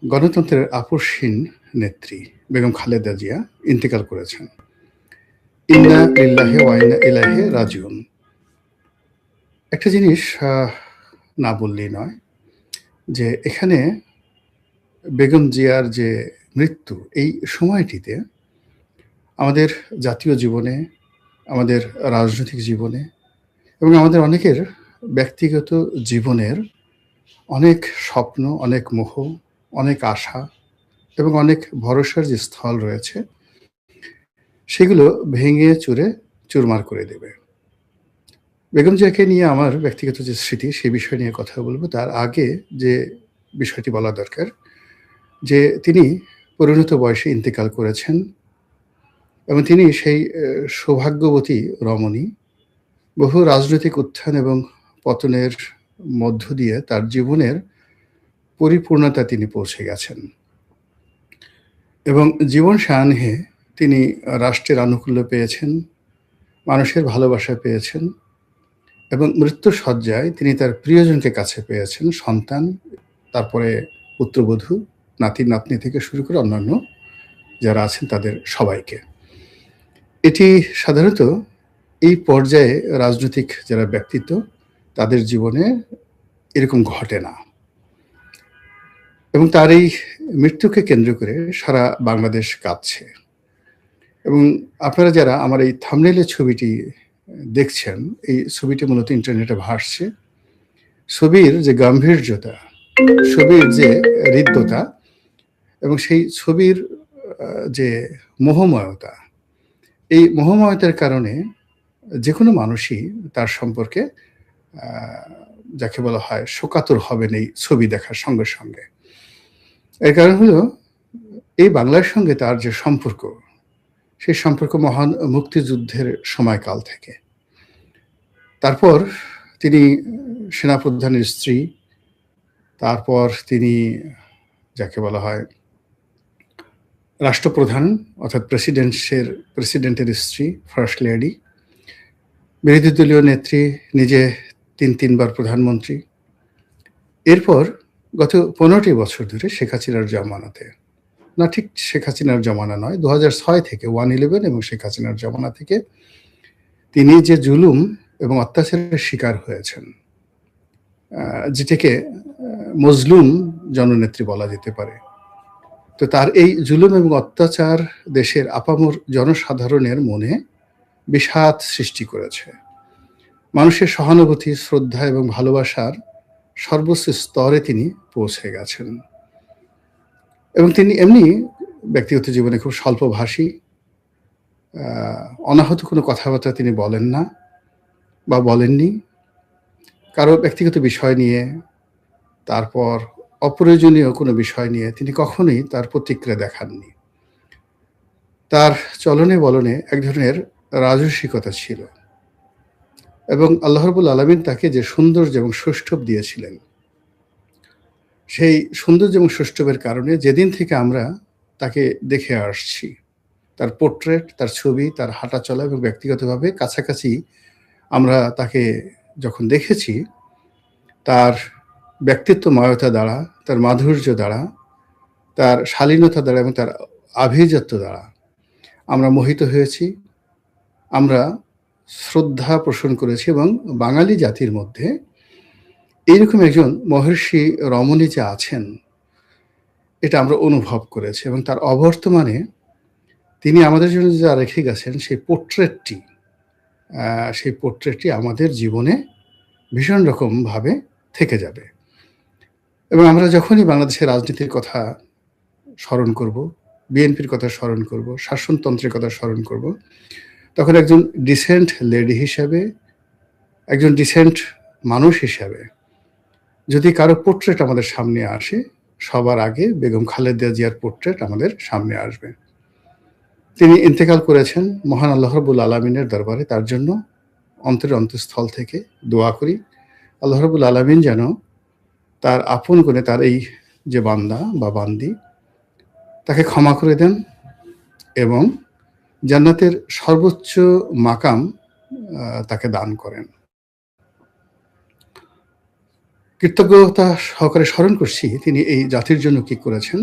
গণতন্ত্রের আপসহীন নেত্রী বেগম খালেদা জিয়া ইন্তেকাল করেছেন। ইন্না লিল্লাহি ওয়া ইন্না ইলাইহি রাজিউন। একটা জিনিস না বললেই নয় যে এখানে বেগম জিয়ার যে মৃত্যু, এই সময়টিতে আমাদের জাতীয় জীবনে, আমাদের রাজনৈতিক জীবনে এবং আমাদের অনেকের ব্যক্তিগত জীবনের অনেক স্বপ্ন, অনেক মোহ, অনেক আশা এবং অনেক ভরসার যে স্থল রয়েছে, সেগুলো ভেঙে চুরে চুরমার করে দেবে। বেগম জিয়াকে নিয়ে আমার ব্যক্তিগত যে স্মৃতি, সে বিষয় নিয়ে কথা বলব। তার আগে যে বিষয়টি বলা দরকার যে তিনি পরিণত বয়সে ইন্তেকাল করেছেন এবং তিনি সেই সৌভাগ্যবতী রমণী। বহু রাজনৈতিক উত্থান এবং পতনের মধ্য দিয়ে তার জীবনের পরিপূর্ণতা তিনি পৌঁছে গেছেন এবং জীবন সায়াহ্নে তিনি রাষ্ট্রের আনুকূল্য পেয়েছেন, মানুষের ভালোবাসা পেয়েছেন এবং মৃত্যু শয্যায় তিনি তার প্রিয়জনকে কাছে পেয়েছেন, সন্তান, তারপরে পুত্রবধূ, নাতি-নাতনি থেকে শুরু করে অন্যান্য যারা আছেন তাদের সবাইকে। এটি সাধারণত এই পর্যায়ে রাজনৈতিক যারা ব্যক্তিত্ব, তাদের জীবনে এরকম ঘটে না এবং তার এই মৃত্যুকে কেন্দ্র করে সারা বাংলাদেশ কাঁদছে। এবং আপনারা যারা আমার এই থাম্বনেইলের ছবিটি দেখছেন, এই ছবিটি মূলত ইন্টারনেটে ভাসছে। ছবির যে গাম্ভীর্যতা, ছবির যে হৃদ্যতা এবং সেই ছবির যে মোহময়তা, এই মোহময়তার কারণে যেকোনো মানুষই তার সম্পর্কে যাকে বলা হয় শোকাতুর হবেন এই ছবি দেখার সঙ্গে সঙ্গে। এর কারণ হলো এই বাংলার সঙ্গে তার যে সম্পর্ক, সেই সম্পর্ক মহান মুক্তিযুদ্ধের সময়কাল থেকে। তারপর তিনি সেনাপ্রধানের স্ত্রী, তারপর তিনি যাকে বলা হয় রাষ্ট্রপ্রধান অর্থাৎ প্রেসিডেন্টের স্ত্রী, ফার্স্ট লেডি, বিরোধী দলীয় নেত্রী, নিজে ৩ বার প্রধানমন্ত্রী। এরপর গত ১৫টি বছর ধরে শেখ হাসিনার জামানাতে, না ঠিক শেখ হাসিনার জমানা নয়, ২০০৬ থেকে 1/11 এবং শেখ হাসিনার জমানা থেকে তিনি যে জুলুম এবং অত্যাচারের শিকার হয়েছেন, যেটাকে মজলুম জননেত্রী বলা যেতে পারে। তো তার এই জুলুম এবং অত্যাচার দেশের আপামর জনসাধারণের মনে বিষাদ সৃষ্টি করেছে। মানুষের সহানুভূতি, শ্রদ্ধা এবং ভালোবাসার সর্বোচ্চ স্তরে তিনি পৌঁছে গেছেন এবং তিনি এমনি ব্যক্তিগত জীবনে খুব স্বল্পভাষী, অনাহত কোনো কথাবার্তা তিনি বলেন না বা বলেননি। কারো ব্যক্তিগত বিষয় নিয়ে, তারপর অপ্রয়োজনীয় কোনো বিষয় নিয়ে তিনি কখনোই তার প্রতিক্রিয়া দেখাননি। তার চলনে বলনে এক ধরনের রাজসিকতা ছিল এবং আল্লাহ রাব্বুল আলামিন তাকে যে সৌন্দর্য এবং সৌষ্ঠব দিয়েছিলেন, সেই সৌন্দর্য এবং সৌষ্ঠবের কারণে যেদিন থেকে আমরা তাকে দেখে আসছি, তার পোর্ট্রেট, তার ছবি, তার হাঁটা চলা এবং ব্যক্তিগতভাবে কাছাকাছি আমরা তাকে যখন দেখেছি, তার ব্যক্তিত্বময়তা দ্বারা, তার মাধুর্য দ্বারা, তার শালীনতা দ্বারা এবং তার আভিজাত্য দ্বারা আমরা মোহিত হয়েছি, আমরা শ্রদ্ধা পোষণ করেছি এবং বাঙালি জাতির মধ্যে এইরকম একজন মহর্ষি রমণী যে আছেন, এটা আমরা অনুভব করেছি এবং তার অবর্তমানে তিনি আমাদের জন্য যা রেখে গেছেন সেই পোর্ট্রেটটি আমাদের জীবনে ভীষণ রকমভাবে থেকে যাবে এবং আমরা যখনই বাংলাদেশের রাজনীতির কথা স্মরণ করব, বিএনপির কথা স্মরণ করব, শাসনতন্ত্রের কথা স্মরণ করব, তখন একজন ডিসেন্ট লেডি হিসাবে, একজন ডিসেন্ট মানুষ হিসাবে যদি কারো পোর্ট্রেট আমাদের সামনে আসে, সবার আগে বেগম খালেদা জিয়ার পোর্ট্রেট আমাদের সামনে আসবে। তিনি ইন্তেকাল করেছেন, মহান আল্লাহ রাব্বুল আলামিনের দরবারে তার জন্য অন্তরের অন্তঃস্থল থেকে দোয়া করি। আল্লাহ রাব্বুল আলামিন যেন তার আপন গুণে তার এই যে বান্দা বা বান্দি, তাকে ক্ষমা করে দেন এবং জান্নাতের সর্বোচ্চ মাকাম তাকে দান করেন। কৃতজ্ঞতা সহকারে স্মরণ করছি তিনি এই জাতির জন্য কি করেছেন।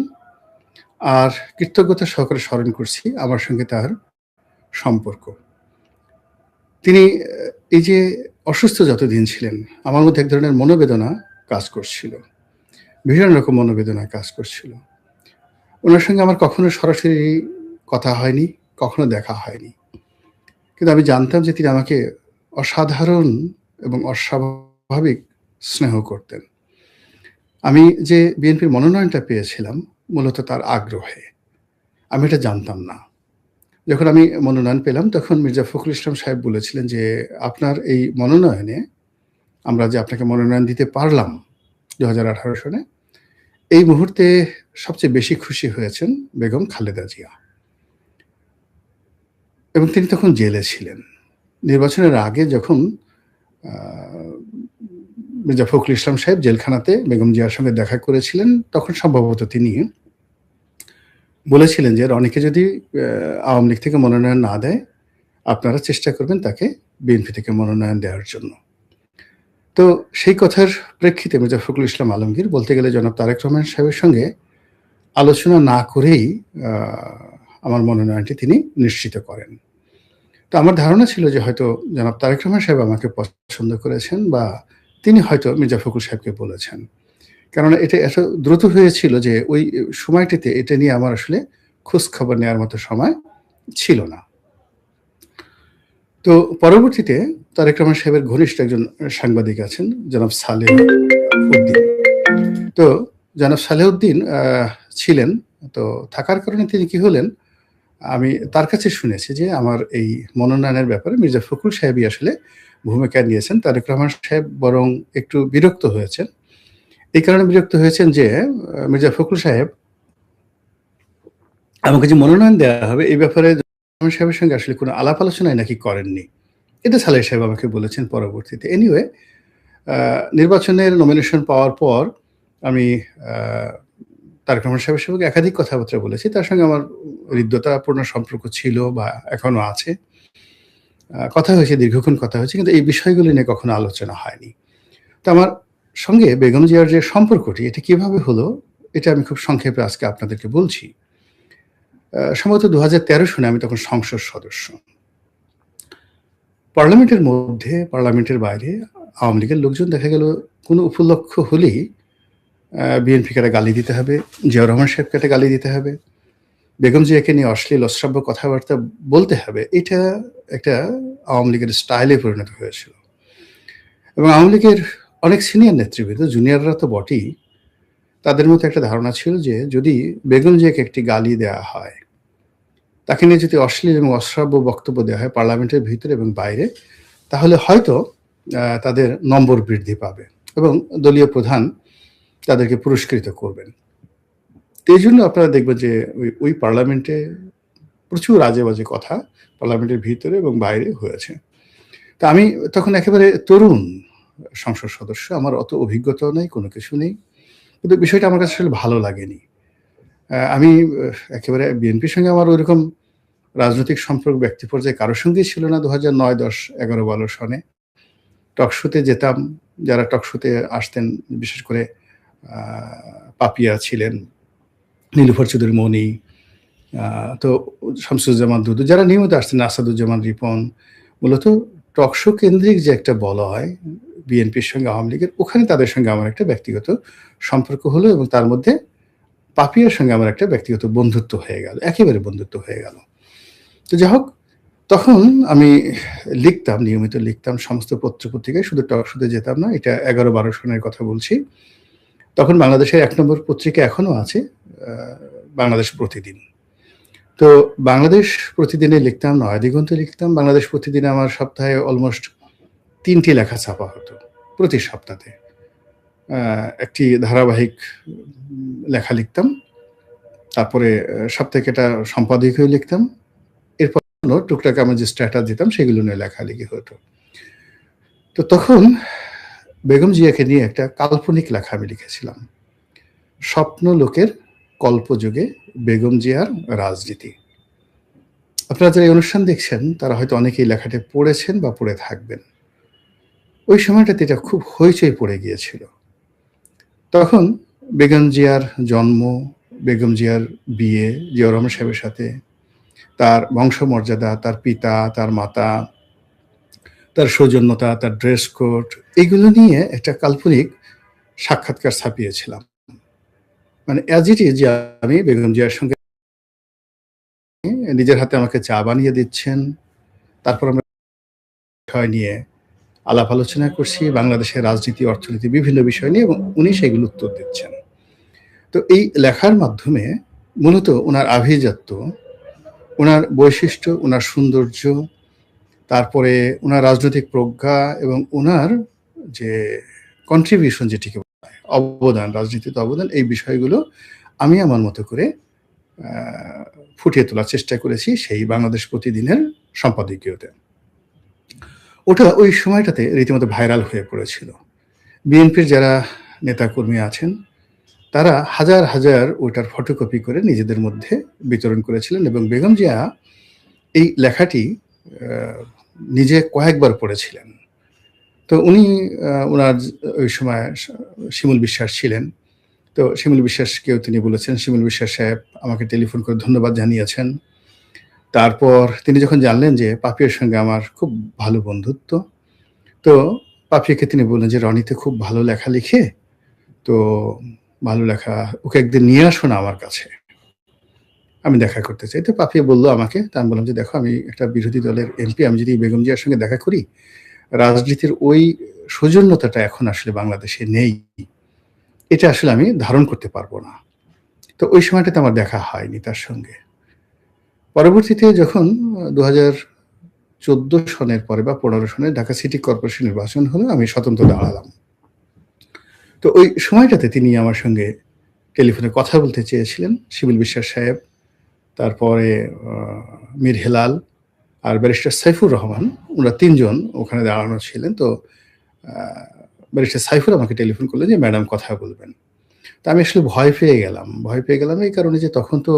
আর কৃতজ্ঞতা সহকারে স্মরণ করছি আমার সঙ্গে তার সম্পর্ক। তিনি এই যে অসুস্থ যতদিন ছিলেন, আমার মধ্যে এক ধরনের মনোবেদনা কাজ করছিল। ভীষণ রকম মনোবেদনা কাজ করছিল। উনার সঙ্গে আমার কখনো সরাসরি কথা হয়নি, কখনো দেখা হয়নি। কিন্তু আমি জানতাম যে তিনি আমাকে অসাধারণ এবং অস্বাভাবিক স্নেহ করতেন। আমি যে বিএনপির মনোনয়নটা পেয়েছিলাম মূলত তার আগ্রহে। আমি এটা জানতাম না। যখন আমি মনোনয়ন পেলাম তখন মির্জা ফখরুল ইসলাম সাহেব বলেছিলেন যে, "আপনার এই মনোনয়নে আমরা যে আপনাকে মনোনয়ন দিতে পারলাম ২০১৮ সনে, এই মুহূর্তে সবচেয়ে বেশি খুশি হয়েছেন বেগম খালেদা জিয়া।" এবং তিনি তখন জেলে ছিলেন। নির্বাচনের আগে যখন আ মির্জা ফখরুল ইসলাম সাহেব জেলখানাতে বেগম জিয়ার সঙ্গে দেখা করেছিলেন, তখন সম্ভবত তিনি বলেছিলেন যে, "রনিকে যদি আওয়ামী লীগ থেকে মনোনয়ন না দেয়, আপনারা চেষ্টা করবেন তাকে বিএনপি থেকে মনোনয়ন দেওয়ার জন্য।" তো সেই কথার প্রেক্ষিতে মির্জা ফখরুল ইসলাম আলমগীর বলতে গেলে জনাব তারেক রহমান সাহেবের সঙ্গে আলোচনা না করেই আ আমার মনোনয়নটি তিনি নিশ্চিত করেন। তো আমার ধারণা ছিল যে হয়তো জনাব তারেক রহমান সাহেব আমাকে পছন্দ করেছেন বা তিনি হয়তো মির্জা ফখরুল সাহেবকে বলেছেন। কেননা এটা এত দ্রুত হয়েছিল যে ওই সময়টিতে এটা নিয়ে আমার আসলে খোঁজখবর নেওয়ার মতো সময় ছিল না। তো পরবর্তীতে তারেক রহমান সাহেবের ঘনিষ্ঠ একজন সাংবাদিক আছেন জনাব সালেহ উদ্দিন। তো জনাব সালেহ উদ্দিন ছিলেন। তো থাকার কারণে তিনি কি হলেন, আমি তার কাছে শুনেছি যে আমার এই মনোনয়নের ব্যাপারে মির্জা ফখরুল সাহেবই আসলে ভূমিকা নিয়েছেন। তারেক রহমান সাহেব বরং একটু বিরক্ত হয়েছেন। এই কারণে বিরক্ত হয়েছেন যে মির্জা ফখরুল সাহেব আমাকে যে মনোনয়ন দেওয়া হবে এই ব্যাপারে রহমান সাহেবের সঙ্গে আসলে কোনো আলাপ আলোচনাই নাকি করেননি। এটা সালেহ সাহেব আমাকে বলেছেন পরবর্তীতে। এনিওয়ে আ নির্বাচনের নমিনেশন পাওয়ার পর আমি আ তারেক রহমান সাহেবের সঙ্গে একাধিক কথাবার্তা বলেছি। তার সঙ্গে আমার হৃদ্যতাপূর্ণ সম্পর্ক ছিল বা এখনো আছে। কথা হয়েছে, দীর্ঘক্ষণ কথা হয়েছে। কিন্তু এই বিষয়গুলো নিয়ে কখনো আলোচনা হয়নি। তো আমার সঙ্গে বেগম জিয়ার যে সম্পর্কটি এটা কিভাবে হলো, এটা আমি খুব সংক্ষেপে আজকে আপনাদেরকে বলছি। সম্ভবত ২০১৩ সনে আমি তখন সংসদ সদস্য। পার্লামেন্টের মধ্যে, পার্লামেন্টের বাইরে আওয়ামী লীগের লোকজন দেখা গেল কোনো উপলক্ষ হলেই বিএনপিকে একটা গালি দিতে হবে, জিয়াউর রহমান সাহেবকে একটা গালি দিতে হবে, বেগম জিয়াকে নিয়ে অশ্লীল অশ্রাব্য কথাবার্তা বলতে হবে। এটা একটা আওয়ামী লীগের স্টাইলে পরিণত হয়েছিল। এবং আওয়ামী লীগের অনেক সিনিয়র নেতৃবৃন্দ, জুনিয়ররা তো বটেই, তাদের মধ্যে একটা ধারণা ছিল যে যদি বেগম জিয়াকে একটি গালি দেওয়া হয়, তাকে নিয়ে যদি অশ্লীল এবং অশ্রাব্য বক্তব্য দেওয়া হয় পার্লামেন্টের ভিতরে এবং বাইরে, তাহলে হয়তো তাদের নম্বর বৃদ্ধি পাবে এবং দলীয় প্রধান তাদেরকে পুরস্কৃত করবেন। তো এইজন্য আপনারা দেখবেন যে ওই পার্লামেন্টে প্রচুর আজে-বাজে কথা পার্লামেন্টের ভিতরে এবং বাইরে হয়েছে। তো আমি তখন একেবারে তরুণ সংসদ সদস্য। আমার অত অভিজ্ঞতাও নাই, কোনো কিছু নেই। কিন্তু বিষয়টা আমার কাছে আসলে ভালো লাগেনি। আমি একেবারে বিএনপির সঙ্গে আমার ওইরকম রাজনৈতিক সম্পর্ক ব্যক্তি পর্যায়ে কারো সঙ্গেই ছিল না ২০০৯, ১০, ১১, ১২ সনে। টক শোতে যেতাম। যারা টক শোতে আসতেন বিশেষ করে আ পাপিয়া ছিলেন, নীলুফার চৌধুরী মনি, আ তো শামসুজ্জামান দুদু যারা নিয়মিত আসতেন, আসাদুজ্জামান রিপন। মূলত টক শো কেন্দ্রিক যে একটা বলয় বিএনপির সঙ্গে আওয়ামী লীগের, ওখানে তাদের সঙ্গে আমার একটা ব্যক্তিগত সম্পর্ক হলো এবং তার মধ্যে পাপিয়ার সঙ্গে আমার একটা ব্যক্তিগত বন্ধুত্ব হয়ে গেল। একেবারে বন্ধুত্ব হয়ে গেল। তো যাই হোক, তখন আমি লিখতাম, নিয়মিত লিখতাম সমস্ত পত্র-পত্রিকায়, শুধু টক শোতে যেতাম না। এটা ১১-১২ সনের কথা বলছি। তখন বাংলাদেশের ১ নম্বর পত্রিকা এখনো আছে, আ বাংলাদেশ প্রতিদিন। তো বাংলাদেশ প্রতিদিনে লিখতাম, নয়া দিগন্তে লিখতাম। বাংলাদেশ প্রতিদিনে আমার সপ্তাহে অলমোস্ট ৩ টি লেখা ছাপা হতো, প্রতি সপ্তাহে। আ একটি ধারাবাহিক লেখা লিখতাম। তারপরে সাপ্তাহিক একটা সম্পাদকীয় লিখতাম। এরপর টুকটাক আমার যে স্ট্যাটাস দিতাম সেগুলো নিয়ে লেখালেখি হতো। তো তখন বেগম জিয়াকে নিয়ে একটা কাল্পনিক লেখা আমি লিখেছিলাম। স্বপ্ন লোকের কল্পযুগে বেগম জিয়ার রাজনীতি। আপনারা যারা এই অনুষ্ঠান দেখছেন তারা হয়তো অনেকেই লেখাটি পড়েছেন বা পড়ে থাকবেন। ওই সময়টাতে এটা খুব হইচই পড়ে গিয়েছিল। তখন বেগম জিয়ার জন্ম, বেগম জিয়ার বিয়ে জিয়াউর রহমান সাহেবের সাথে, তার বংশমর্যাদা, তার পিতা, তার মাতা, তার সৌজন্যতা, তার ড্রেস কোড, এগুলো নিয়ে একটা কাল্পনিক সাক্ষাৎকার ছাপিয়েছিলাম। মানে অ্যাজ ইট ইজ যে আমি বেগম জিয়ার সঙ্গে নিজের হাতে আমাকে চা বানিয়ে দিচ্ছেন। তারপর আমরা বিষয় নিয়ে আলাপ আলোচনা করছি, বাংলাদেশের রাজনীতি, অর্থনীতি, বিভিন্ন বিষয় নিয়ে, এবং উনি সেগুলো উত্তর দিচ্ছেন। তো এই লেখার মাধ্যমে মূলত ওনার আভিজাত্য, ওনার বৈশিষ্ট্য, ওনার সৌন্দর্য, তারপরে ওনার রাজনৈতিক প্রজ্ঞা এবং ওনার যে কন্ট্রিবিউশন, যেটিকে বলা হয় অবদান, রাজনীতিতে অবদান, এই বিষয়গুলো আমি আমার মতো করে ফুটিয়ে তোলার চেষ্টা করেছি সেই বাংলাদেশ প্রতিদিনের সম্পাদকীয়তে। ওটা ওই সময়টাতে রীতিমতো ভাইরাল হয়ে পড়েছিল। বিএনপির যারা নেতাকর্মী আছেন তারা হাজার হাজার ওটার ফটোকপি করে নিজেদের মধ্যে বিতরণ করেছিলেন, এবং বেগম জিয়া এই লেখাটি নিজে কয়েকবার পড়েছিলেন। তো উনি ওনার ওই সময় শিমুল বিশ্বাস ছিলেন। তো শিমুল বিশ্বাসকেও তিনি বলেছেন, শিমুল বিশ্বাস সাহেব আমাকে টেলিফোন করে ধন্যবাদ জানিয়েছেন। তারপর তিনি যখন জানলেন যে পাপিয়ার সঙ্গে আমার খুব ভালো বন্ধুত্ব, তো পাপিয়াকে তিনি বললেন যে রনি তো খুব ভালো লেখা লিখে, তো ভালো লেখা, ওকে একদিন নিয়ে আসো না আমার কাছে, আমি দেখা করতে চাই। তো পাপিয়া বললো আমাকে, তা আমি বললাম যে দেখো, আমি একটা বিরোধী দলের এমপি, আমি যদি বেগম জিয়ার সঙ্গে দেখা করি, রাজনীতির ওই সৌজন্যতাটা এখন আসলে বাংলাদেশে নেই, এটা আসলে আমি ধারণ করতে পারবো না। তো ওই সময়টাতে আমার দেখা হয়নি তার সঙ্গে। পরবর্তীতে যখন 2014 সনের পরে বা 15 সনে ঢাকা সিটি কর্পোরেশন নির্বাচন হলো, আমি স্বতন্ত্র দাঁড়ালাম। তো ওই সময়টাতে তিনি আমার সঙ্গে টেলিফোনে কথা বলতে চেয়েছিলেন, শিমুল বিশ্বাস সাহেব, তারপরে মীর হেলাল আর ব্যারিস্টার সাইফুর রহমান, ওরা 3 জন ওখানে দাঁড়ানো ছিলেন। তো ব্যারিস্টার সাইফুর আমাকে টেলিফোন করলেন যে ম্যাডাম কথা বলবেন। তা আমি আসলে ভয় পেয়ে গেলাম। ভয় পেয়ে গেলাম এই কারণে যে তখন তো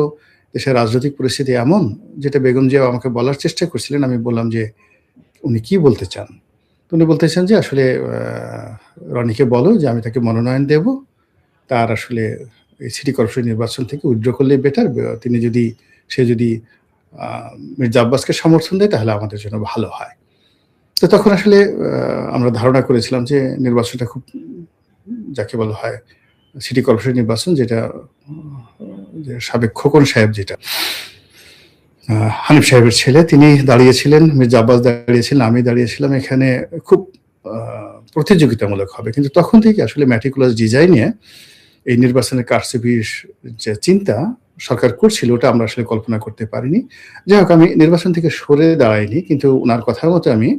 দেশের রাজনৈতিক পরিস্থিতি এমন, যেটা বেগম জিয়া আমাকে বলার চেষ্টা করছিলেন। আমি বললাম যে, উনি কি বলতে চান? তো উনি বলতেছেন যে আসলে রনিকে বলো যে আমি তাকে মনোনয়ন দেব। তার আসলে এই সিটি কর্পোরেশন নির্বাচন থেকে উইথড্র করলেই বেটার। সে যদি মির্জা আব্বাসকে সমর্থন দেয় তাহলে আমাদের জন্য ভালো হয়। তো তখন আসলে আমরা ধারণা করেছিলাম যে নির্বাচনটা খুব, যাকে বলা হয় সিটি কর্পোরেশন নির্বাচন, যেটা যে সাবেক খোকন সাহেব, যেটা হানিফ সাহেবের ছেলে, তিনি দাঁড়িয়েছিলেন, মির্জা আব্বাস দাঁড়িয়েছিলেন, আমি দাঁড়িয়েছিলাম, এখানে খুব প্রতিযোগিতামূলক হবে। কিন্তু তখন থেকে আসলে ম্যাটিকুলাস ডিজাইনে এই নির্বাচনের কারচুপির যে চিন্তা সরকার করছিল, ওটা আমরা আসলে কল্পনা করতে পারিনি। যাই হোক, আমি নির্বাচন থেকে সরে দাঁড়াইনি, কিন্তু ওনার কথার মতো আমি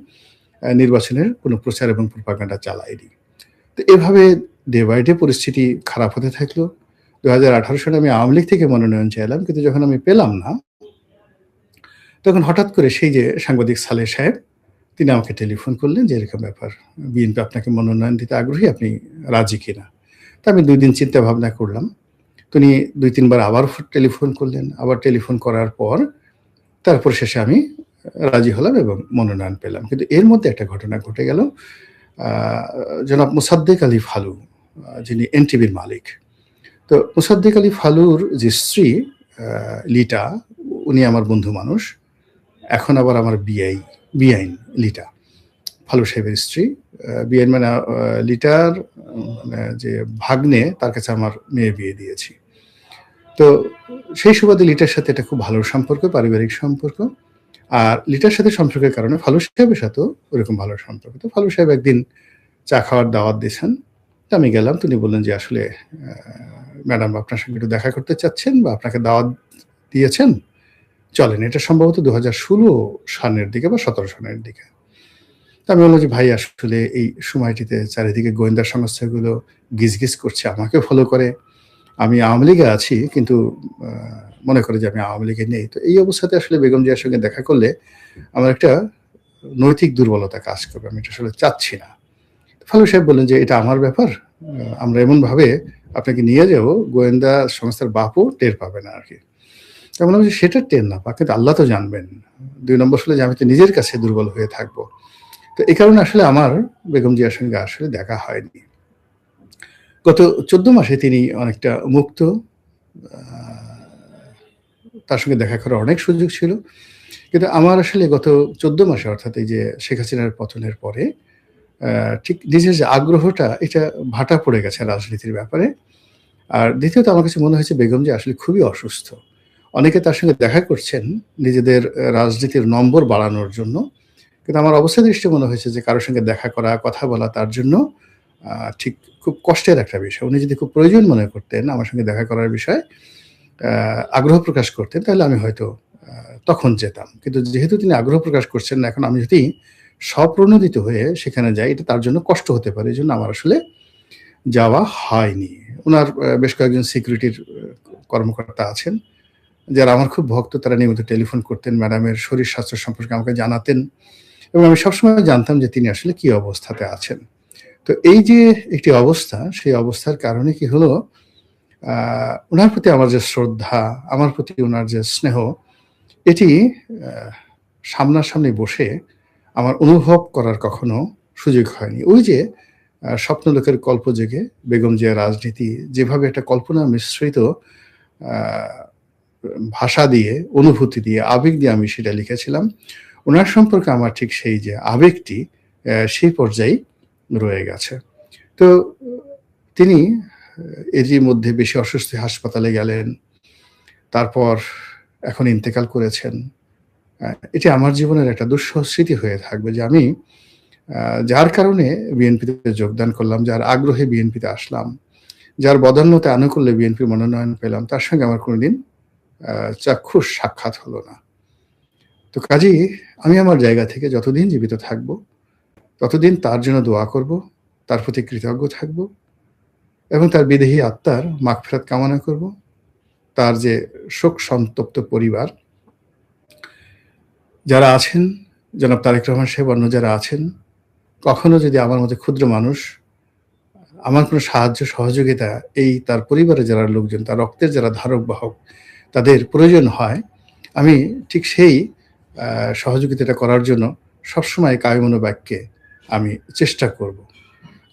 নির্বাচনের কোনো প্রচার এবং প্রোপাগান্ডা চালাইনি। তো এভাবে ডে বাই ডে পরিস্থিতি খারাপ হতে থাকলো। 2018 সালে আমি আওয়ামী লীগ থেকে মনোনয়ন চাইলাম, কিন্তু যখন আমি পেলাম না, তখন হঠাৎ করে সেই যে সাংবাদিক সালেহ সাহেব, তিনি আমাকে টেলিফোন করলেন যে এরকম ব্যাপার, বিএনপি আপনাকে মনোনয়ন দিতে আগ্রহী, আপনি রাজি কিনা? তা আমি 2 দিন চিন্তা ভাবনা করলাম। তিনি 2-3 বার আবার টেলিফোন করলেন। আবার টেলিফোন করার পর তারপর শেষে আমি রাজি হলাম এবং মনোনয়ন পেলাম। কিন্তু এর মধ্যে একটা ঘটনা ঘটে গেল। জনাব মোসাদ্দেক আলী ফালু, যিনি এনটিভির মালিক। তো মোসাদ্দেক আলী ফালুর যে স্ত্রী লিটা, উনি আমার বন্ধু মানুষ। এখন আবার আমার বিআইন লিটা, ফালু সাহেবের স্ত্রী। বিআইন মানে লিটার মানে যে ভাগ্নে, তার কাছে আমার মেয়ে বিয়ে দিয়েছি। তো সেই সুবাদে লিটার সাথে এটা খুব ভালো সম্পর্ক, পারিবারিক সম্পর্ক। আর লিটার সাথে সম্পর্কের কারণে ফালু সাহেবের সাথেও ওরকম ভালো সম্পর্ক। তো ফালু সাহেব একদিন চা খাওয়ার দাওয়াত দিয়েছেন। তো আমি গেলাম। তিনি বললেন যে আসলে ম্যাডাম আপনার সঙ্গে একটু দেখা করতে চাচ্ছেন, বা আপনাকে দাওয়াত দিয়েছেন, চলেন। এটা সম্ভবত 2016 সনের দিকে বা 17 সনের দিকে। তো আমি বললাম যে ভাই, আসলে এই সময়টিতে চারিদিকে গোয়েন্দা সংস্থাগুলো গিজগিজ করছে, আমাকেও ফলো করে। আমি আওয়ামী লীগে আছি, কিন্তু মনে করে যে আমি আওয়ামী লীগে নেই। তো এই অবস্থাতে আসলে বেগম জিয়ার সঙ্গে দেখা করলে আমার একটা নৈতিক দুর্বলতা কাজ করবে, আমি এটা আসলে চাচ্ছি না। ফালু সাহেব বললেন যে এটা আমার ব্যাপার, আমরা এমনভাবে আপনাকে নিয়ে যাব, গোয়েন্দা সংস্থার বাপও টের পাবে না আর কি। তো বললাম যে সেটা টের না পাক, কিন্তু আল্লাহ তো জানবেন। 2 নম্বর হলো যে আমি তো নিজের কাছে দুর্বল হয়ে থাকবো। তো এই কারণে আসলে আমার বেগম জিয়ার সঙ্গে আসলে দেখা হয়নি। গত ১৪ মাসে তিনি অনেকটা মুক্ত। আ তার সঙ্গে দেখা করার অনেক সুযোগ ছিল। কিন্তু আমার আসলে গত ১৪ মাসে অর্থাৎ এই যে শেখ হাসিনার পতনের পরে আ ঠিক নিজের যে আগ্রহটা এটা ভাটা পড়ে গেছে রাজনীতির ব্যাপারে। আর দ্বিতীয়ত আমার কাছে মনে হয়েছে বেগম জি আসলে খুবই অসুস্থ। অনেকে তার সঙ্গে দেখা করছেন নিজেদের রাজনীতির নম্বর বাড়ানোর জন্য। কিন্তু আমার অবস্থা দৃষ্টে মনে হয়েছে যে কারো সঙ্গে দেখা করা, কথা বলা তার জন্য আ ঠিক খুব কষ্টের একটা বিষয়। উনি যদি খুব প্রয়োজন মনে করতেন আমার সঙ্গে দেখা করার বিষয়ে আ আগ্রহ প্রকাশ করতেন তাহলে আমি হয়তো আ তখন যেতাম। কিন্তু যেহেতু তিনি আগ্রহ প্রকাশ করছেন না, এখন আমি যদি স্বপ্রণোদিত হয়ে সেখানে যাই এটা তার জন্য কষ্ট হতে পারে। এজন্য আমার আসলে যাওয়া হয়নি। উনার বেশ কয়েকজন সিকিউরিটির কর্মকর্তা আছেন, যারা আমার খুব ভক্ত তারা নিয়মিত টেলিফোন করতেন, ম্যাডামের শরীর স্বাস্থ্য সম্পর্কে আমাকে জানাতেন এবং আমি সবসময় জানতাম যে তিনি আসলে কি অবস্থাতে আছেন। তো এই যে একটি অবস্থা, সেই অবস্থার কারণে কি হলো, আ উনার প্রতি আমার যে শ্রদ্ধা, আমার প্রতি উনার যে স্নেহ, এটি আ সামনাসামনি বসে আমার অনুভব করার কখনো সুযোগ হয়নি। ওই যে স্বপ্নলোকের কল্পযোগে বেগম জিয়ার রাজনীতি যেভাবে একটা কল্পনা মিশ্রিত আ ভাষা দিয়ে, অনুভূতি দিয়ে, আবেগ দিয়ে আমি সেটা লিখেছিলাম। উনার সম্পর্কে আমার ঠিক সেই যে আবেগটি সেই পর্যায়েই রয়ে গেছে। তো তিনি এরই মধ্যে বেশি অসুস্থ হয়ে হাসপাতালে গেলেন। তারপর এখন ইন্তেকাল করেছেন। আ এটি আমার জীবনের একটা দুঃসহ স্মৃতি হয়ে থাকবে যে আমি আ যার কারণে বিএনপিতে যোগদান করলাম, যার আগ্রহে বিএনপিতে আসলাম, যার বদান্যতায় আনুকূল্যে বিএনপির মনোনয়ন পেলাম, তার সঙ্গে আমার কোনদিন আ চাক্ষুষ সাক্ষাৎ হলো না। তো কাজেই আমি আমার জায়গা থেকে যতদিন জীবিত থাকব, ততদিন তার জন্য দোয়া করব, তার প্রতি কৃতজ্ঞ থাকব এবং তার বিদেহী আত্মার মাগফিরাত কামনা করব। তার যে শোক সন্তপ্ত পরিবার যারা আছেন, জনাব তারেক রহমান সাহেব অন্য যারা আছেন, কখনো যদি আমার মতো ক্ষুদ্র মানুষ আমার কোনো সাহায্য সহযোগিতা এই তার পরিবারের যারা লোকজন, তার রক্তের যারা ধারক বাহক তাদের প্রয়োজন হয়, আমি ঠিক সেই সহযোগিতাটা করার জন্য সবসময় কায়মনোবাক্যে আমি চেষ্টা করব।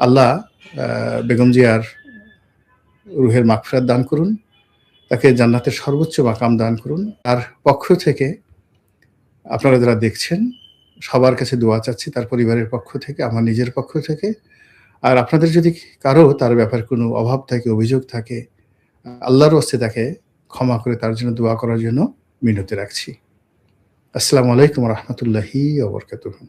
আল্লাহ আ বেগম জিয়ার রুহের মাগফিরাত দান করুন। তাকে জান্নাতের সর্বোচ্চ মাকাম দান করুন। তার পক্ষ থেকে আপনারা যারা দেখছেন সবার কাছে দোয়া চাচ্ছি তার পরিবারের পক্ষ থেকে, আমার নিজের পক্ষ থেকে। আর আপনাদের যদি কারো তার ব্যাপারে কোনো অভাব থাকে, অভিযোগ থাকে, আল্লাহর ওয়াস্তে তাকে ক্ষমা করে তার জন্য দোয়া করার জন্য মিনতি রাখছি। আসসালামু আলাইকুম ওয়া রাহমাতুল্লাহি ওয়া বারাকাতুহু।